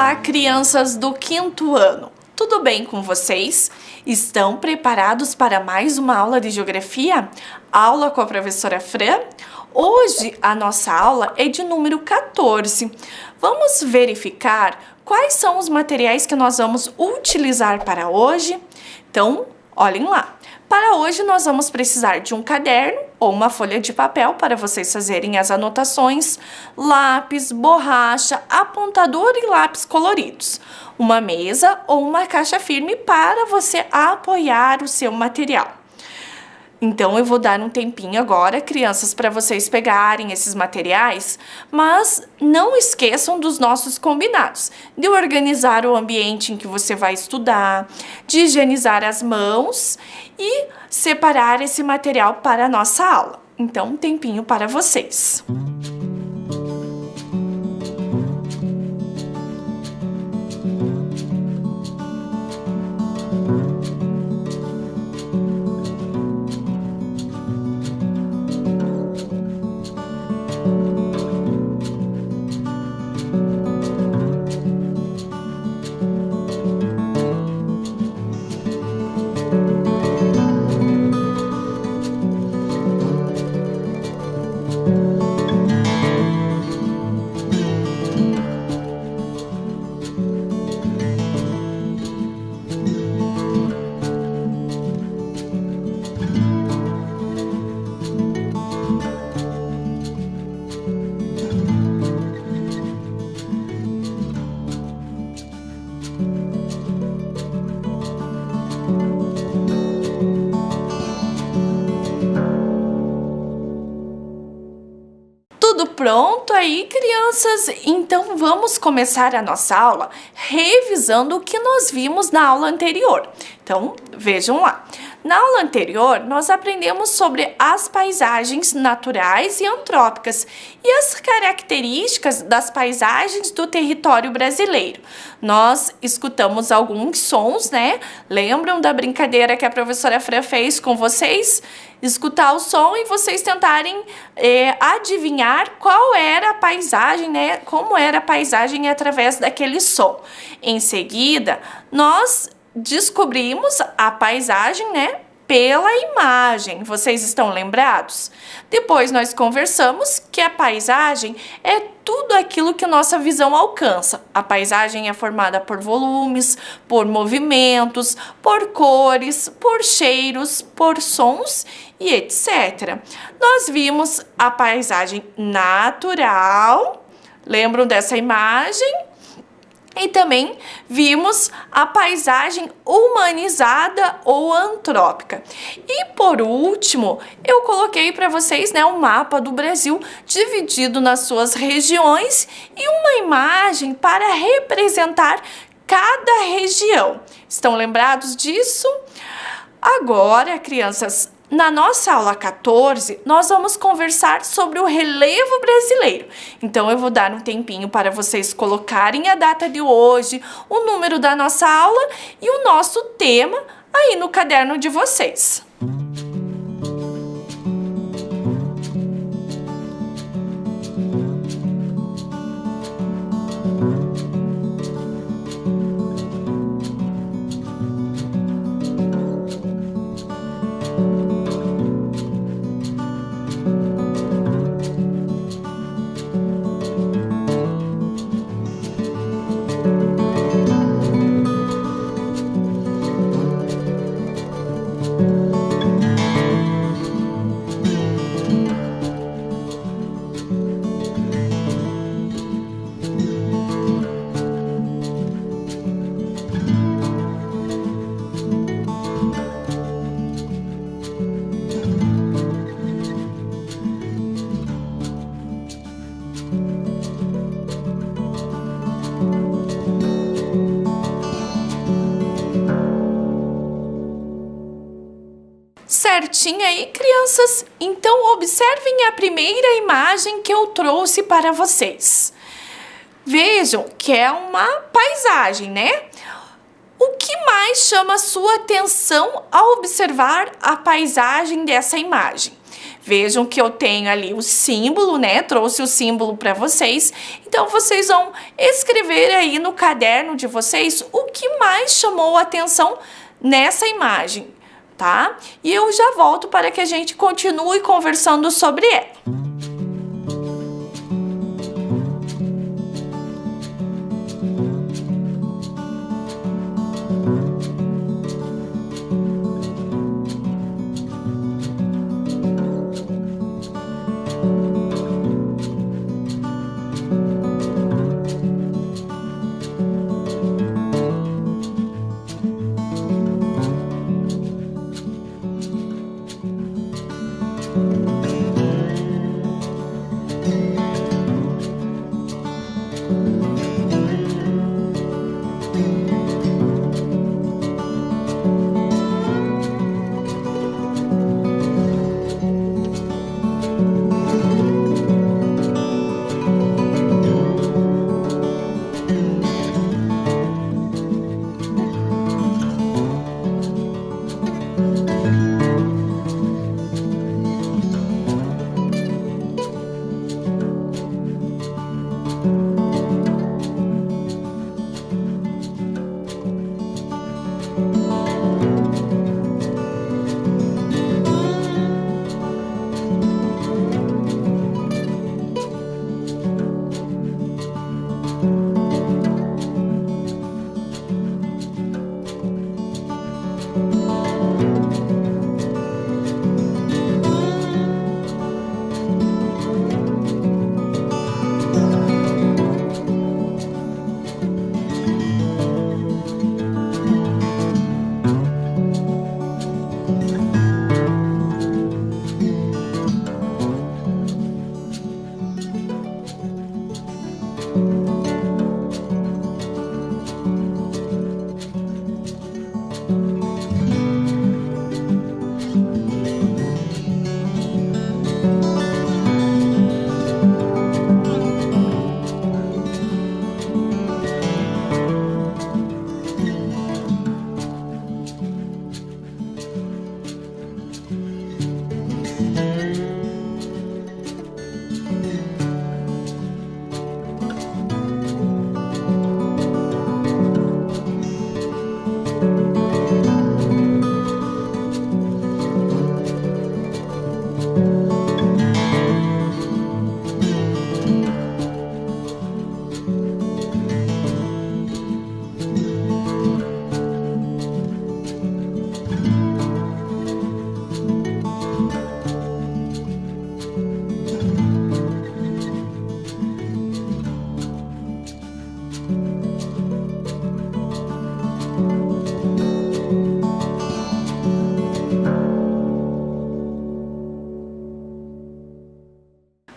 Olá, crianças do quinto ano! Tudo bem com vocês? Estão preparados para mais uma aula de geografia? Aula com a professora Fran? Hoje a nossa aula é de número 14. Vamos verificar quais são os materiais que nós vamos utilizar para hoje? Então, olhem lá. Para hoje nós vamos precisar de um caderno ou uma folha de papel para vocês fazerem as anotações, lápis, borracha, apontador e lápis coloridos, uma mesa ou uma caixa firme para você apoiar o seu material. Então eu vou dar um tempinho agora, crianças, para vocês pegarem esses materiais, mas não esqueçam dos nossos combinados, de organizar o ambiente em que você vai estudar, de higienizar as mãos e separar esse material para a nossa aula. Então, um tempinho para vocês. Tudo pronto aí, crianças? Então vamos começar a nossa aula revisando o que nós vimos na aula anterior. Então, vejam lá. Na aula anterior, nós aprendemos sobre as paisagens naturais e antrópicas e as características das paisagens do território brasileiro. Nós escutamos alguns sons, né? Lembram da brincadeira que a professora Fran fez com vocês? Escutar o som e vocês tentarem adivinhar qual era a paisagem, né? Como era a paisagem através daquele som. Em seguida, nós descobrimos a paisagem, né? Pela imagem. Vocês estão lembrados? Depois nós conversamos que a paisagem é tudo aquilo que nossa visão alcança. A paisagem é formada por volumes, por movimentos, por cores, por cheiros, por sons e etc. Nós vimos a paisagem natural. Lembram dessa imagem? E também vimos a paisagem humanizada ou antrópica. E por último, eu coloquei para vocês, né, um mapa do Brasil dividido nas suas regiões e uma imagem para representar cada região. Estão lembrados disso? Agora, crianças, na nossa aula 14, nós vamos conversar sobre o relevo brasileiro. Então, eu vou dar um tempinho para vocês colocarem a data de hoje, o número da nossa aula e o nosso tema aí no caderno de vocês. Certinho aí, crianças? Então, observem a primeira imagem que eu trouxe para vocês. Vejam que é uma paisagem, né? O que mais chama a sua atenção ao observar a paisagem dessa imagem? Vejam que eu tenho ali o símbolo, né? Trouxe o símbolo para vocês. Então, vocês vão escrever aí no caderno de vocês o que mais chamou a atenção nessa imagem, tá? E eu já volto para que a gente continue conversando sobre ela.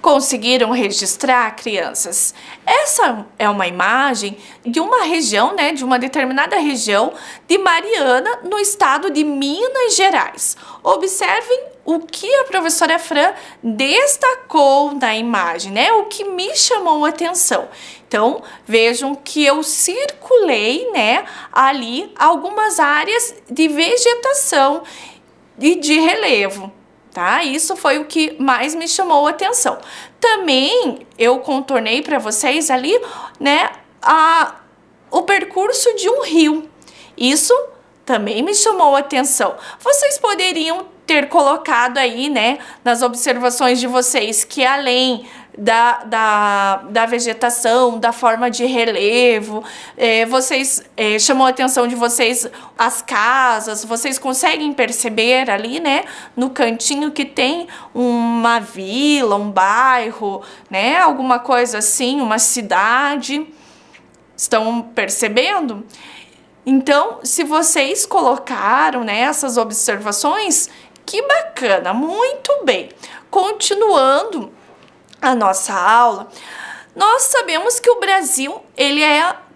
Conseguiram registrar, crianças? Essa é uma imagem de uma região, né, de uma determinada região de Mariana, no estado de Minas Gerais. Observem o que a professora Fran destacou na imagem, né? O que me chamou a atenção. Então, vejam que eu circulei, né, ali algumas áreas de vegetação e de relevo. Tá? Isso foi o que mais me chamou a atenção. Também eu contornei para vocês ali, né, o percurso de um rio. Isso também me chamou a atenção. Vocês poderiam ter colocado aí, né, nas observações de vocês, que além da vegetação, da forma de relevo, chamou a atenção de vocês as casas, vocês conseguem perceber ali, né, no cantinho que tem uma vila, um bairro, né, alguma coisa assim, uma cidade. Estão percebendo? Então, se vocês colocaram, né, essas observações, que bacana, muito bem. Continuando a nossa aula, nós sabemos que o Brasil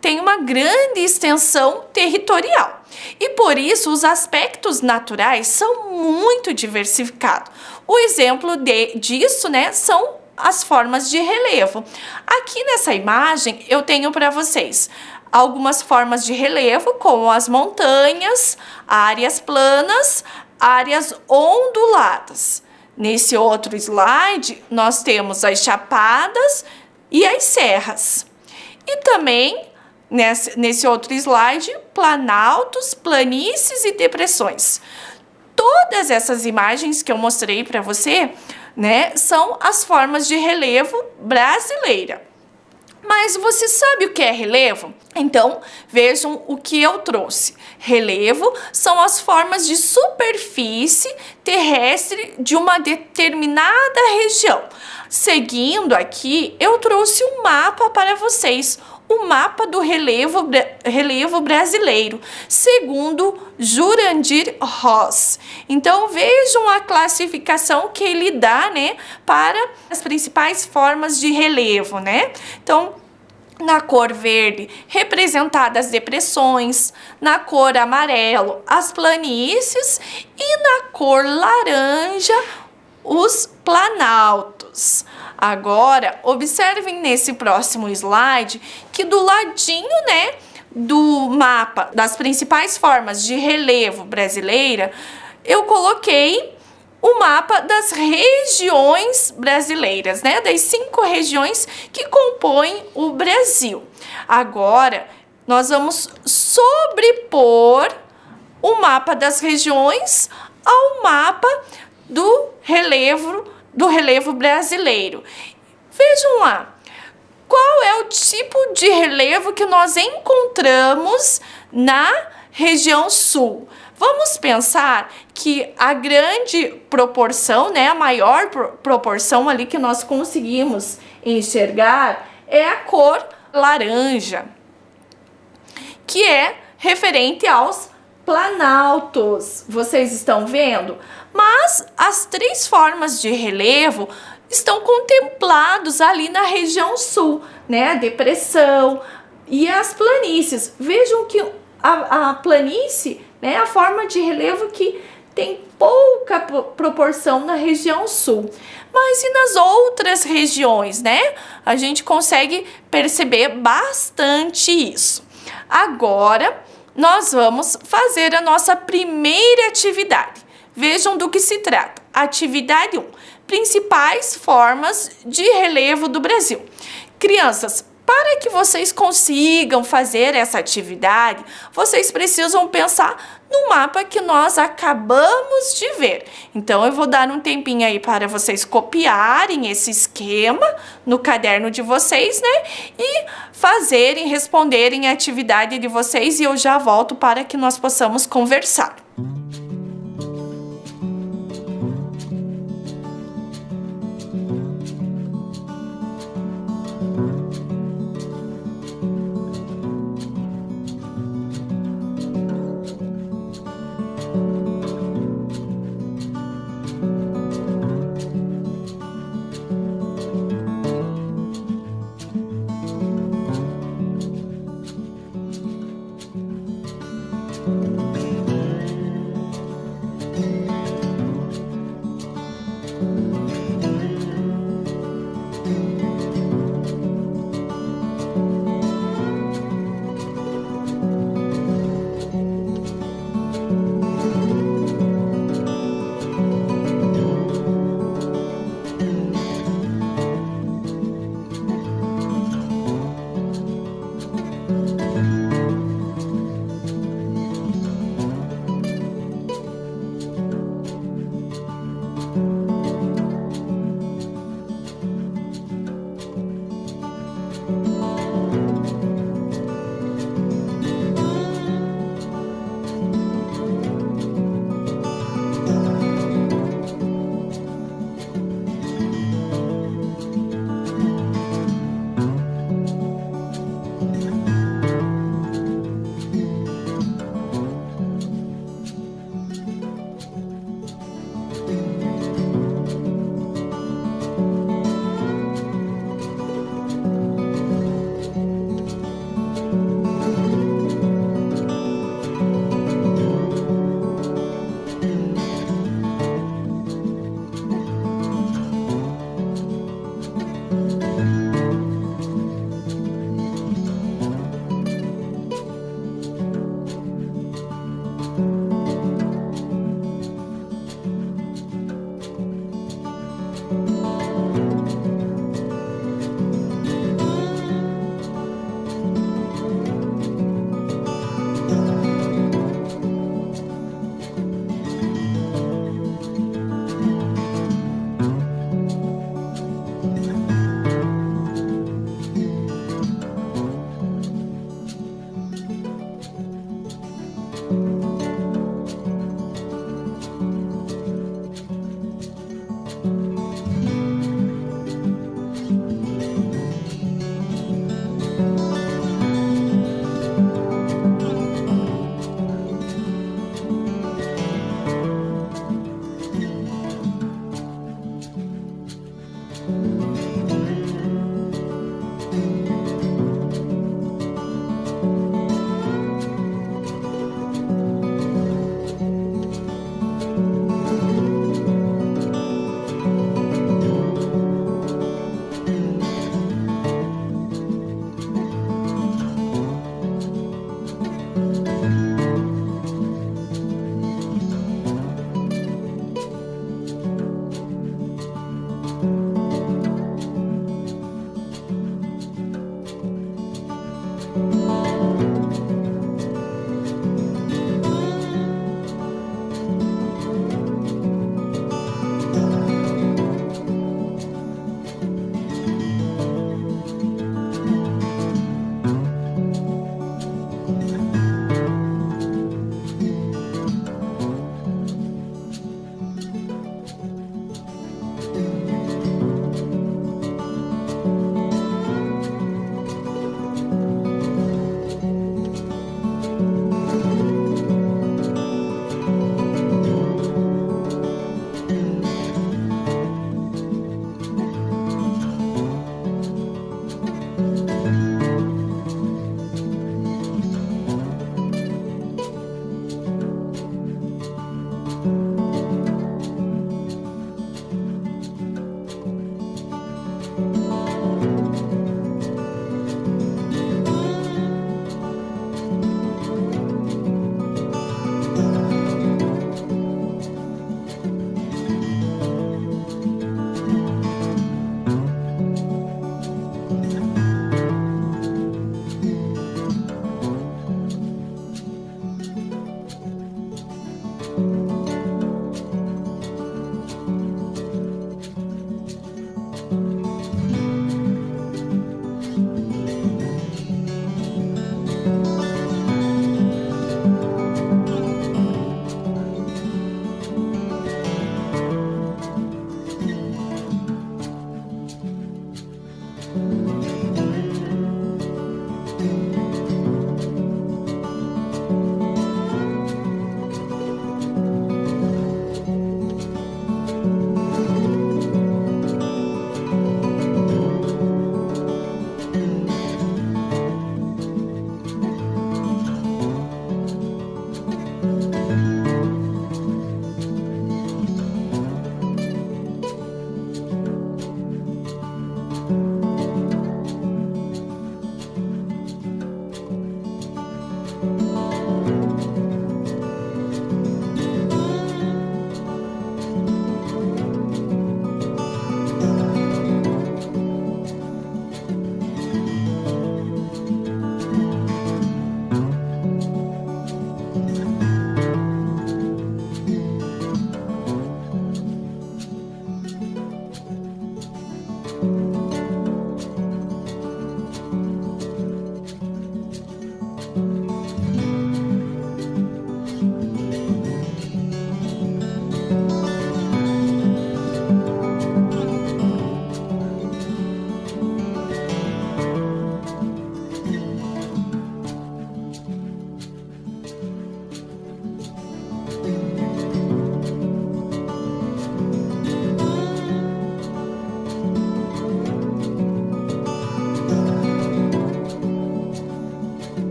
tem uma grande extensão territorial e por isso os aspectos naturais são muito diversificados. O exemplo disso, né, são as formas de relevo. Aqui nessa imagem eu tenho para vocês algumas formas de relevo, como as montanhas, áreas planas, áreas onduladas. Nesse outro slide, nós temos as chapadas e as serras. E também, nesse outro slide, planaltos, planícies e depressões. Todas essas imagens que eu mostrei para você, né, são as formas de relevo brasileira. Mas você sabe o que é relevo? Então, vejam o que eu trouxe. Relevo são as formas de superfície terrestre de uma determinada região. Seguindo aqui, eu trouxe um mapa para vocês, o mapa do relevo brasileiro, segundo Jurandir Ross. Então, vejam a classificação que ele dá, né, para as principais formas de relevo, né? Então, na cor verde, representadas as depressões, na cor amarelo, as planícies e na cor laranja, os planaltos. Agora, observem nesse próximo slide que do ladinho, né, do mapa das principais formas de relevo brasileira, eu coloquei o mapa das regiões brasileiras, né, das 5 regiões que compõem o Brasil. Agora, nós vamos sobrepor o mapa das regiões ao mapa do relevo brasileiro. Vejam lá, qual é o tipo de relevo que nós encontramos na região sul? Vamos pensar que a grande proporção, né, a maior proporção ali que nós conseguimos enxergar é a cor laranja, que é referente aos planaltos. Vocês estão vendo? Mas as 3 formas de relevo estão contemplados ali na região sul, né? A depressão e as planícies. Vejam que a planície, né, é a forma de relevo que tem pouca proporção na região sul. Mas e nas outras regiões, né? A gente consegue perceber bastante isso. Agora, nós vamos fazer a nossa primeira atividade. Vejam do que se trata. Atividade 1. Principais formas de relevo do Brasil. Crianças, para que vocês consigam fazer essa atividade, vocês precisam pensar no mapa que nós acabamos de ver. Então, eu vou dar um tempinho aí para vocês copiarem esse esquema no caderno de vocês, né? E responderem a atividade de vocês, e eu já volto para que nós possamos conversar.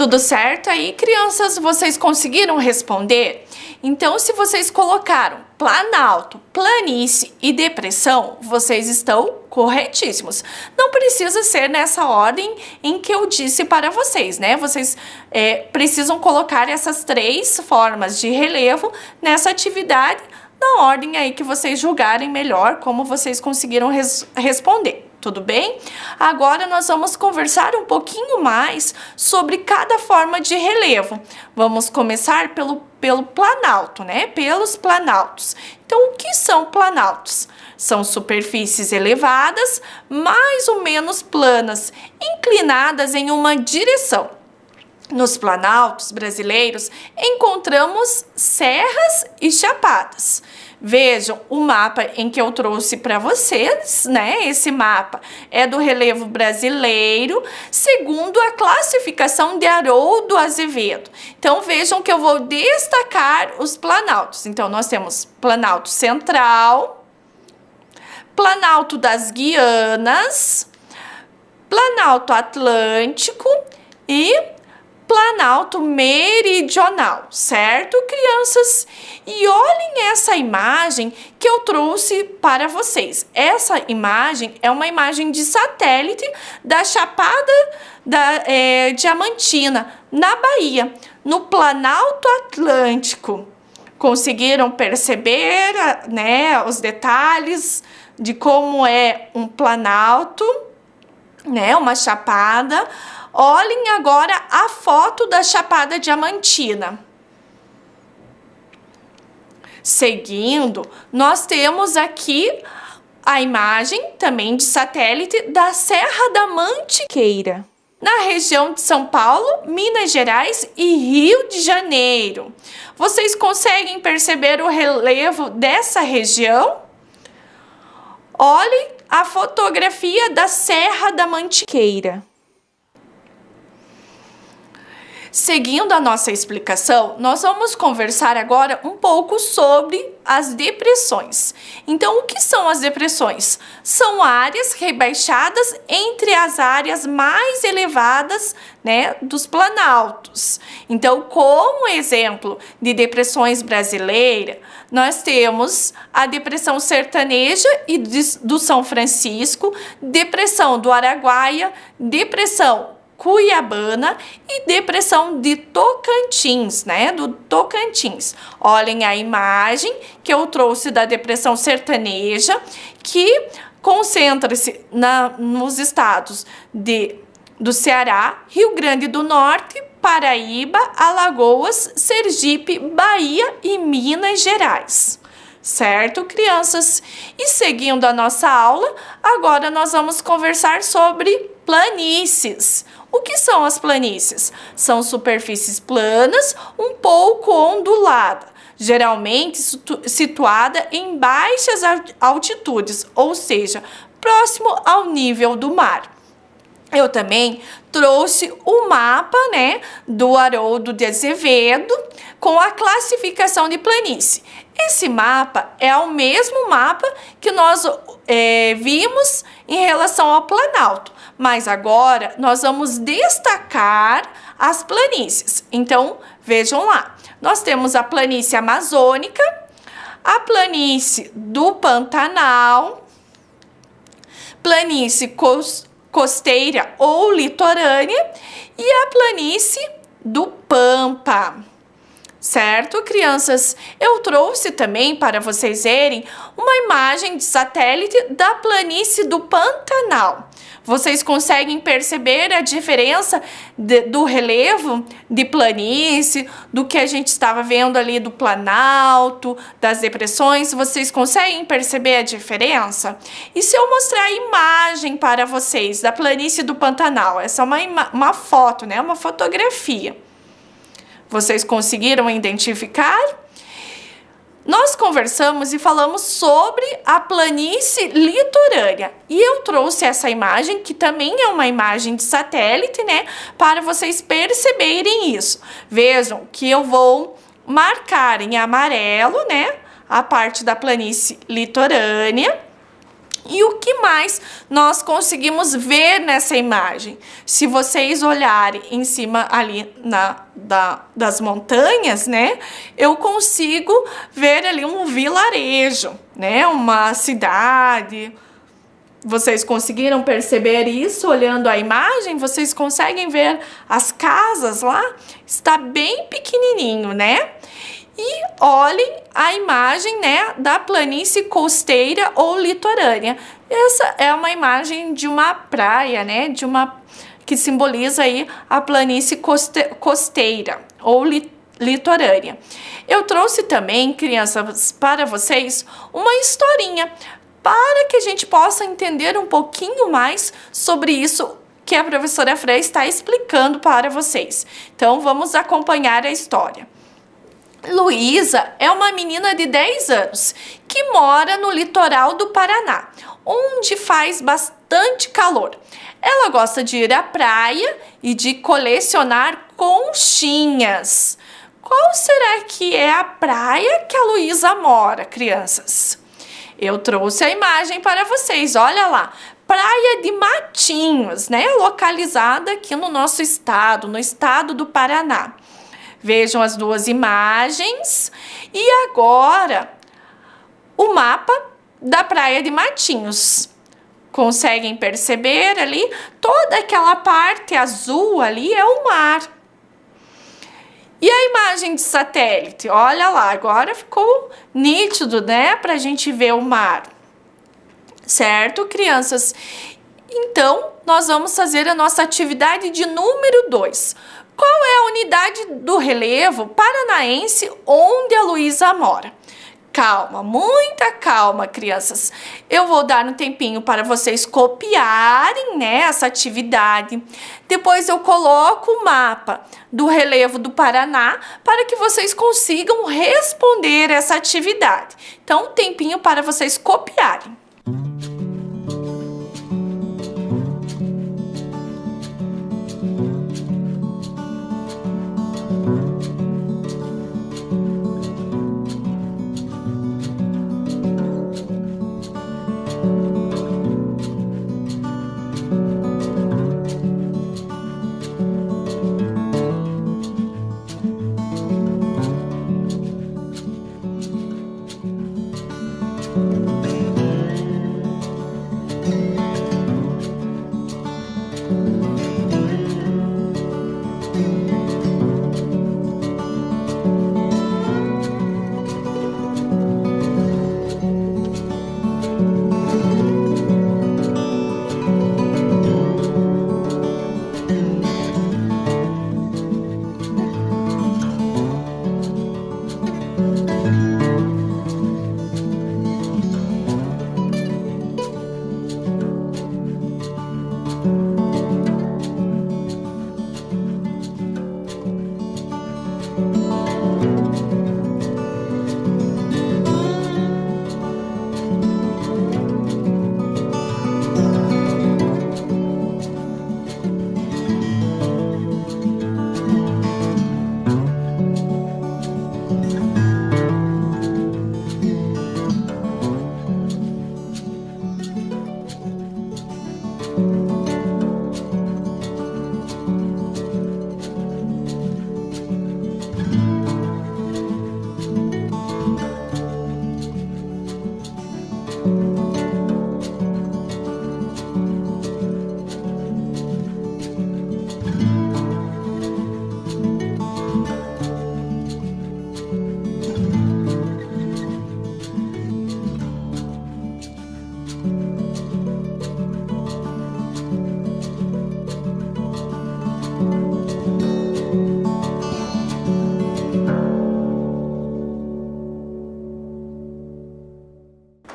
Tudo certo aí, crianças? Vocês conseguiram responder? Então, se vocês colocaram planalto, planície e depressão, vocês estão corretíssimos. Não precisa ser nessa ordem em que eu disse para vocês, né? Vocês precisam colocar essas 3 formas de relevo nessa atividade, na ordem aí que vocês julgarem melhor, como vocês conseguiram responder. Tudo bem? Agora nós vamos conversar um pouquinho mais sobre cada forma de relevo. Vamos começar pelo planalto, né? Pelos planaltos. Então, o que são planaltos? São superfícies elevadas, mais ou menos planas, inclinadas em uma direção. Nos planaltos brasileiros, encontramos serras e chapadas. Vejam o mapa em que eu trouxe para vocês, né? Esse mapa é do relevo brasileiro, segundo a classificação de Haroldo Azevedo. Então, vejam que eu vou destacar os planaltos. Então, nós temos Planalto Central, Planalto das Guianas, Planalto Atlântico e Planalto Meridional, certo, crianças? E olhem essa imagem que eu trouxe para vocês. Essa imagem é uma imagem de satélite da Chapada Diamantina, na Bahia, no Planalto Atlântico. Conseguiram perceber, né, os detalhes de como é um planalto, né, uma chapada? Olhem agora a foto da Chapada Diamantina. Seguindo, nós temos aqui a imagem também de satélite da Serra da Mantiqueira, na região de São Paulo, Minas Gerais e Rio de Janeiro. Vocês conseguem perceber o relevo dessa região? Olhem a fotografia da Serra da Mantiqueira. Seguindo a nossa explicação, nós vamos conversar agora um pouco sobre as depressões. Então, o que são as depressões? São áreas rebaixadas entre as áreas mais elevadas, né, dos planaltos. Então, como exemplo de depressões brasileiras, nós temos a depressão sertaneja e do São Francisco, depressão do Araguaia, depressão Cuiabana e depressão de Tocantins, né? Do Tocantins. Olhem a imagem que eu trouxe da depressão sertaneja, que concentra-se nos estados do Ceará, Rio Grande do Norte, Paraíba, Alagoas, Sergipe, Bahia e Minas Gerais. Certo, crianças? E seguindo a nossa aula, agora nós vamos conversar sobre planícies. O que são as planícies? São superfícies planas, um pouco onduladas, geralmente situada em baixas altitudes, ou seja, próximo ao nível do mar. Eu também trouxe o mapa, né, do Haroldo de Azevedo com a classificação de planície. Esse mapa é o mesmo mapa que nós vimos em relação ao planalto, mas agora nós vamos destacar as planícies. Então, vejam lá. Nós temos a planície amazônica, a planície do Pantanal, planície costeira ou litorânea e a planície do Pampa. Certo, crianças? Eu trouxe também para vocês verem uma imagem de satélite da planície do Pantanal. Vocês conseguem perceber a diferença do relevo de planície, do que a gente estava vendo ali do planalto, das depressões? Vocês conseguem perceber a diferença? E se eu mostrar a imagem para vocês da planície do Pantanal? Essa é uma foto, né? Uma fotografia. Vocês conseguiram identificar? Nós conversamos e falamos sobre a planície litorânea. E eu trouxe essa imagem, que também é uma imagem de satélite, né? Para vocês perceberem isso. Vejam que eu vou marcar em amarelo, né? A parte da planície litorânea. E o que mais nós conseguimos ver nessa imagem? Se vocês olharem em cima ali das montanhas, né? Eu consigo ver ali um vilarejo, né? Uma cidade. Vocês conseguiram perceber isso olhando a imagem? Vocês conseguem ver as casas lá? Está bem pequenininho, né? E olhem a imagem, né, da planície costeira ou litorânea. Essa é uma imagem de uma praia, né, que simboliza aí a planície costeira ou litorânea. Eu trouxe também, crianças, para vocês uma historinha para que a gente possa entender um pouquinho mais sobre isso que a professora Freia está explicando para vocês. Então, vamos acompanhar a história. Luísa é uma menina de 10 anos que mora no litoral do Paraná, onde faz bastante calor. Ela gosta de ir à praia e de colecionar conchinhas. Qual será que é a praia que a Luísa mora, crianças? Eu trouxe a imagem para vocês, olha lá. Praia de Matinhos, né? Localizada aqui no nosso estado, no estado do Paraná. Vejam as duas imagens e agora o mapa da Praia de Matinhos. Conseguem perceber ali? Toda aquela parte azul ali é o mar. E a imagem de satélite? Olha lá, agora ficou nítido, né? Para a gente ver o mar. Certo, crianças? Então, nós vamos fazer a nossa atividade de número 2. Qual é a unidade do relevo paranaense onde a Luísa mora? Calma, muita calma, crianças. Eu vou dar um tempinho para vocês copiarem, né, essa atividade. Depois eu coloco o mapa do relevo do Paraná para que vocês consigam responder essa atividade. Então, um tempinho para vocês copiarem.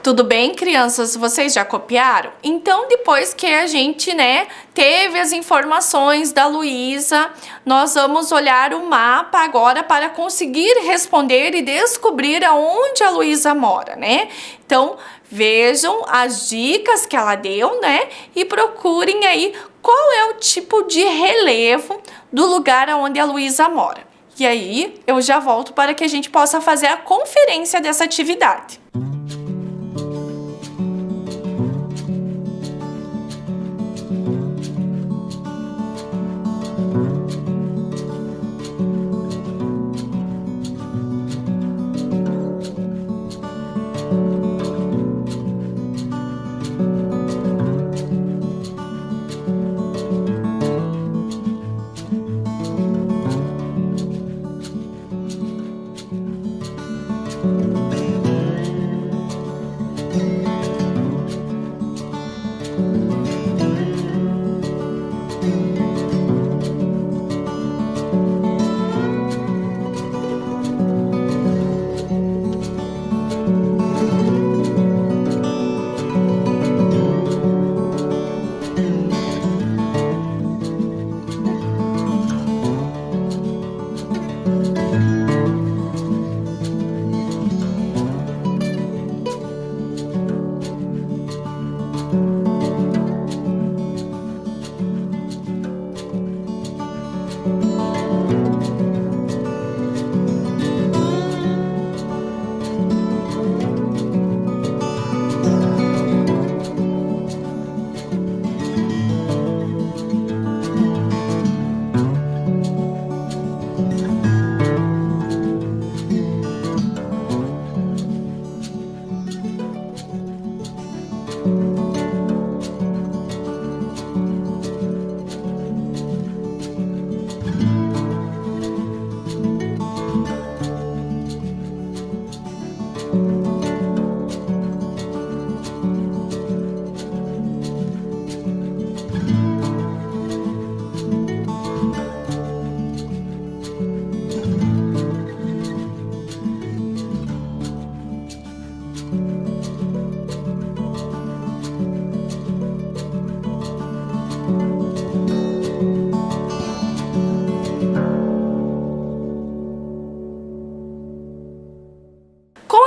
Tudo bem, crianças? Vocês já copiaram? Então, depois que a gente, né, teve as informações da Luísa, nós vamos olhar o mapa agora para conseguir responder e descobrir aonde a Luísa mora, né? Então, vejam as dicas que ela deu, né? E procurem aí qual é o tipo de relevo do lugar onde a Luísa mora. E aí, eu já volto para que a gente possa fazer a conferência dessa atividade.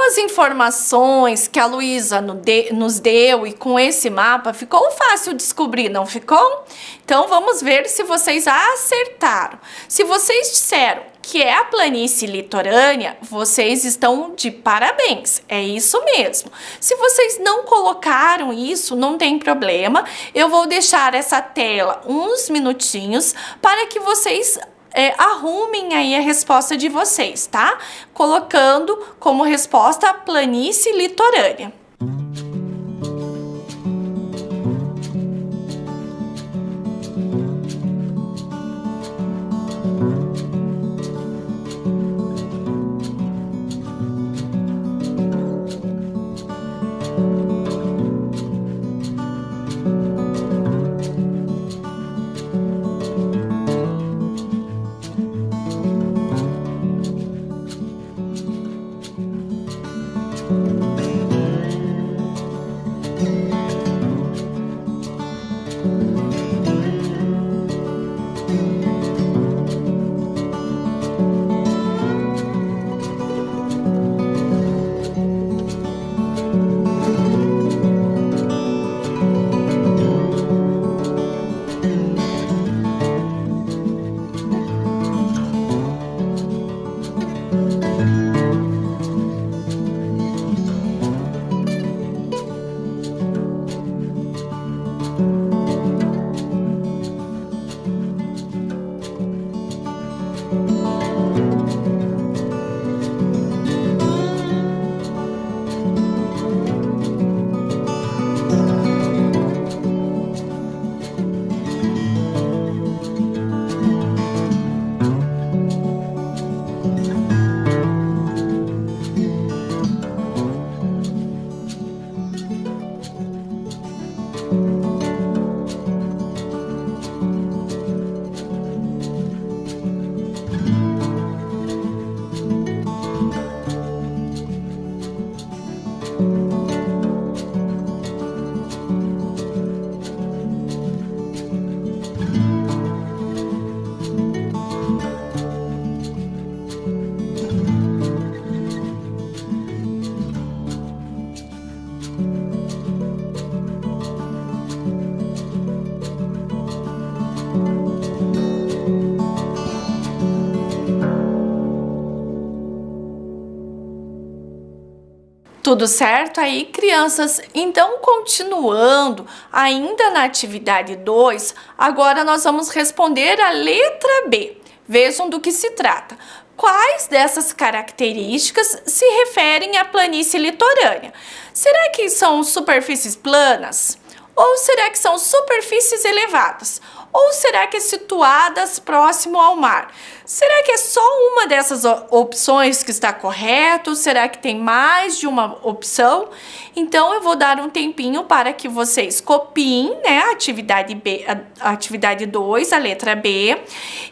As informações que a Luísa nos deu e com esse mapa, ficou fácil descobrir, não ficou? Então vamos ver se vocês acertaram. Se vocês disseram que é a planície litorânea, vocês estão de parabéns, é isso mesmo. Se vocês não colocaram isso, não tem problema, eu vou deixar essa tela uns minutinhos para que vocês arrumem aí a resposta de vocês, tá? Colocando como resposta a planície litorânea. Tudo certo aí, crianças? Então, continuando ainda na atividade 2, agora nós vamos responder a letra B. Vejam do que se trata. Quais dessas características se referem à planície litorânea? Será que são superfícies planas? Ou será que são superfícies elevadas? Ou será que é situadas próximo ao mar? Será que é só uma dessas opções que está correto? Será que tem mais de uma opção? Então, eu vou dar um tempinho para que vocês copiem, né, a atividade B, a atividade 2, a letra B,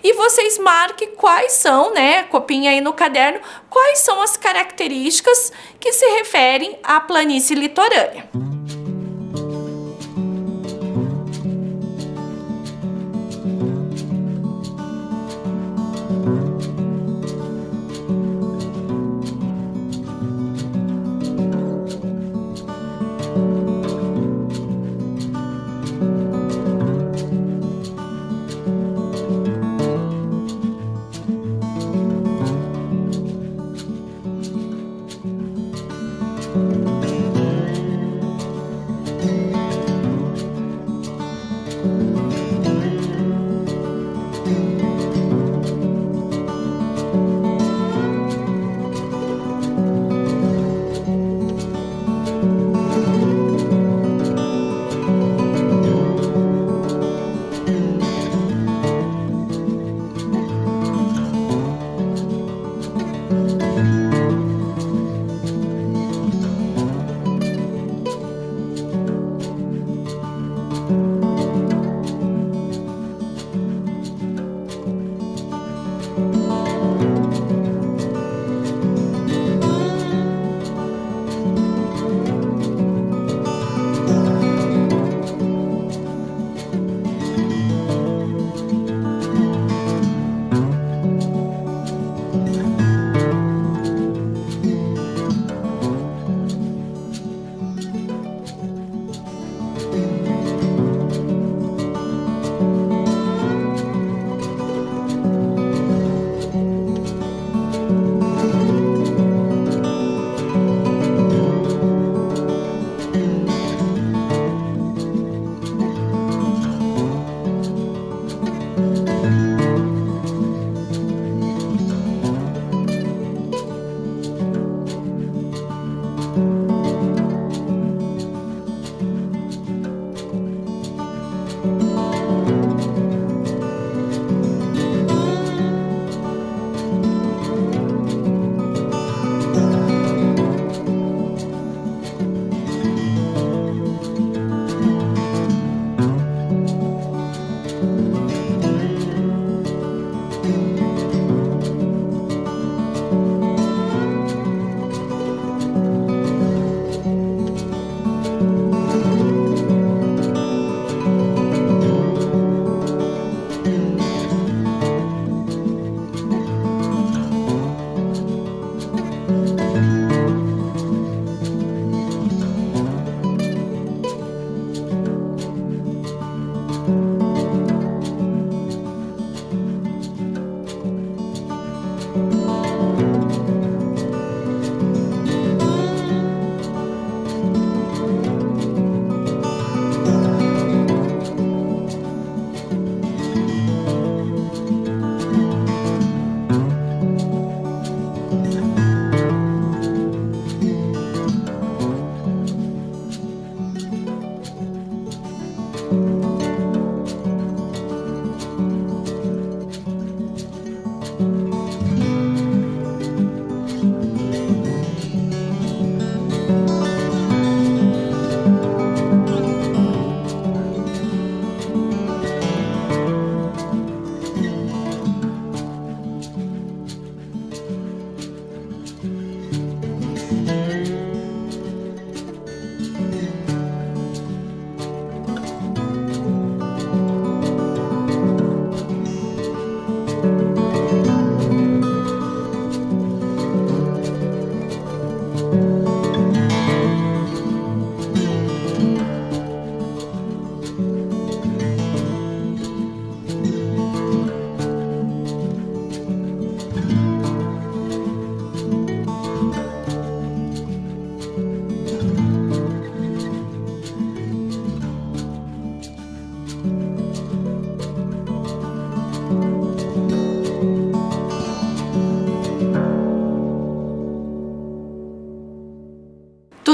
e vocês marquem quais são, né, copiem aí no caderno, quais são as características que se referem à planície litorânea.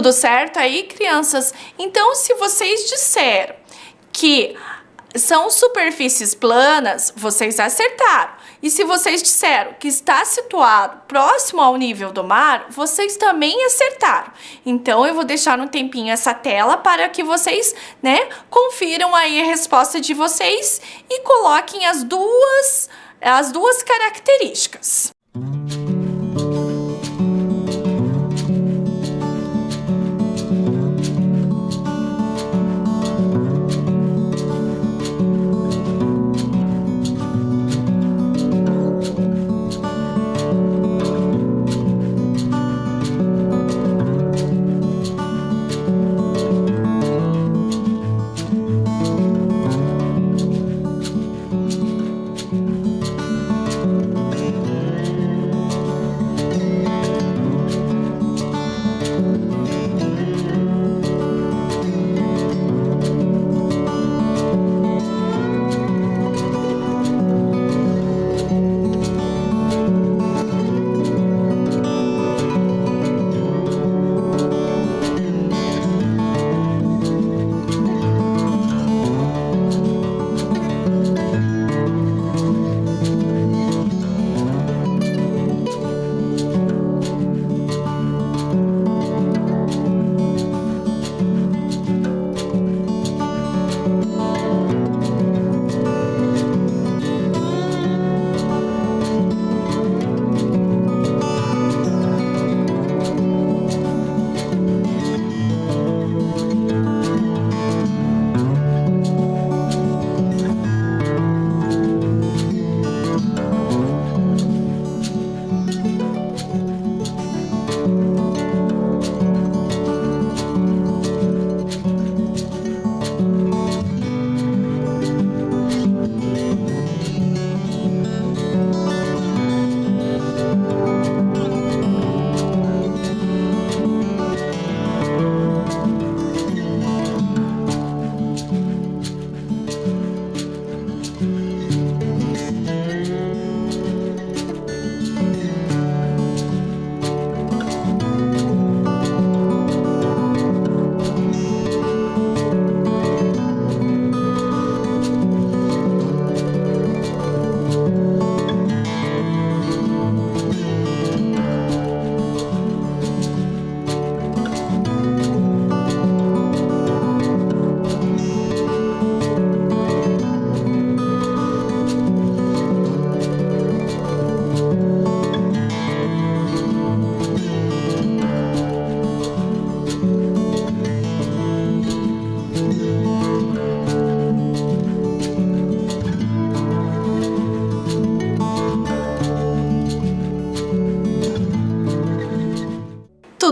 Tudo certo aí, crianças? Então, se vocês disseram que são superfícies planas, vocês acertaram. E se vocês disseram que está situado próximo ao nível do mar, vocês também acertaram. Então, eu vou deixar um tempinho essa tela para que vocês, confiram aí a resposta de vocês e coloquem as duas características.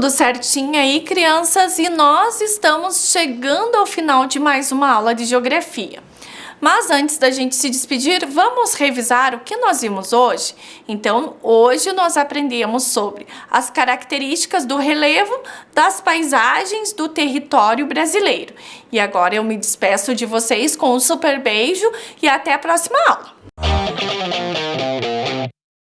Tudo certinho aí, crianças? E nós estamos chegando ao final de mais uma aula de geografia. Mas antes da gente se despedir, vamos revisar o que nós vimos hoje? Então, hoje nós aprendemos sobre as características do relevo das paisagens do território brasileiro. E agora eu me despeço de vocês com um super beijo e até a próxima aula!